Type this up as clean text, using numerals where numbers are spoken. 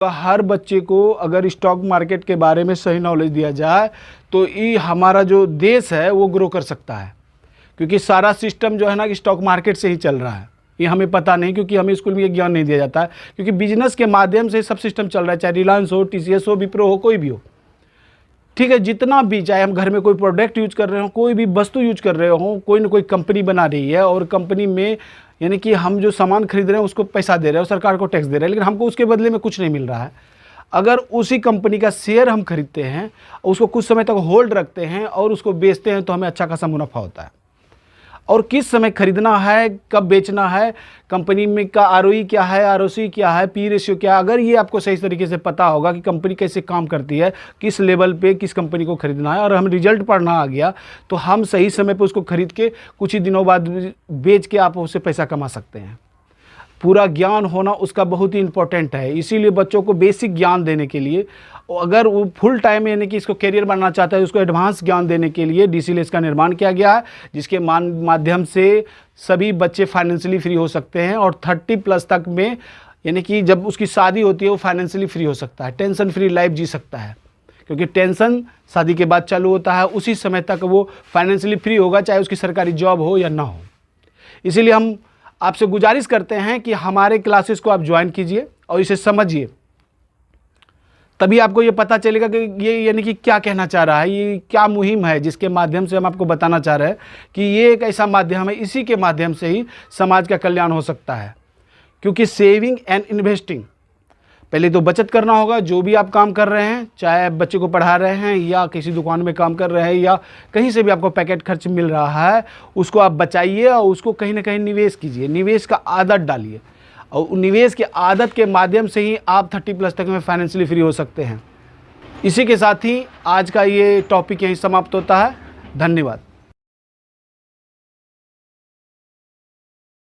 हर बच्चे को अगर स्टॉक मार्केट के बारे में सही नॉलेज दिया जाए तो ये हमारा जो देश है वो ग्रो कर सकता है, क्योंकि सारा सिस्टम जो है ना कि स्टॉक मार्केट से ही चल रहा है। ये हमें पता नहीं, क्योंकि हमें स्कूल में ये ज्ञान नहीं दिया जाता है, क्योंकि बिजनेस के माध्यम से सब सिस्टम चल रहा है, चाहे रिलायंस हो, TCS हो, विप्रो हो, कोई भी हो। ठीक है, जितना भी, चाहे हम घर में कोई प्रोडक्ट यूज कर रहे हो, कोई भी वस्तु यूज कर रहे हो, कोई ना कोई कंपनी बना रही है और कंपनी में यानी कि हम जो सामान खरीद रहे हैं उसको पैसा दे रहे हैं, सरकार को टैक्स दे रहे हैं, लेकिन हमको उसके बदले में कुछ नहीं मिल रहा है। अगर उसी कंपनी का शेयर हम खरीदते हैं, उसको कुछ समय तक होल्ड रखते हैं और उसको बेचते हैं तो हमें अच्छा खासा मुनाफा होता है। और किस समय खरीदना है, कब बेचना है, कंपनी में का ROE क्या है, ROC क्या है, P रेशियो क्या है, अगर ये आपको सही तरीके से पता होगा कि कंपनी कैसे काम करती है, किस लेवल पे किस कंपनी को खरीदना है, और हम रिजल्ट पढ़ना आ गया तो हम सही समय पे उसको खरीद के कुछ ही दिनों बाद बेच के आप उससे पैसा कमा सकते हैं। पूरा ज्ञान होना उसका बहुत ही इंपॉर्टेंट है। इसीलिए बच्चों को बेसिक ज्ञान देने के लिए, अगर वो फुल टाइम यानी कि इसको करियर बनना चाहता है, उसको एडवांस ज्ञान देने के लिए DCLS का निर्माण किया गया है, जिसके माध्यम से सभी बच्चे फाइनेंशियली फ्री हो सकते हैं और 30+ तक में यानी कि जब उसकी शादी होती है वो फाइनेंशियली फ्री हो सकता है, टेंशन फ्री लाइफ जी सकता है, क्योंकि टेंशन शादी के बाद चालू होता है, उसी समय तक वो फाइनेंशियली फ्री होगा, चाहे उसकी सरकारी जॉब हो या ना हो। इसीलिए हम आपसे गुजारिश करते हैं कि हमारे क्लासेस को आप ज्वाइन कीजिए और इसे समझिए, तभी आपको ये पता चलेगा कि ये यानी कि क्या कहना चाह रहा है, ये क्या मुहिम है जिसके माध्यम से हम आपको बताना चाह रहे हैं कि ये एक ऐसा माध्यम है, इसी के माध्यम से ही समाज का कल्याण हो सकता है। क्योंकि सेविंग एंड इन्वेस्टिंग, पहले तो बचत करना होगा। जो भी आप काम कर रहे हैं, चाहे बच्चे को पढ़ा रहे हैं या किसी दुकान में काम कर रहे हैं या कहीं से भी आपको पैकेट खर्च मिल रहा है, उसको आप बचाइए और उसको कहीं ना कहीं निवेश कीजिए, निवेश का आदत डालिए, और निवेश की आदत के माध्यम से ही आप 30+ तक में फाइनेंशियली फ्री हो सकते हैं। इसी के साथ ही आज का ये टॉपिक यहीं समाप्त होता है। धन्यवाद।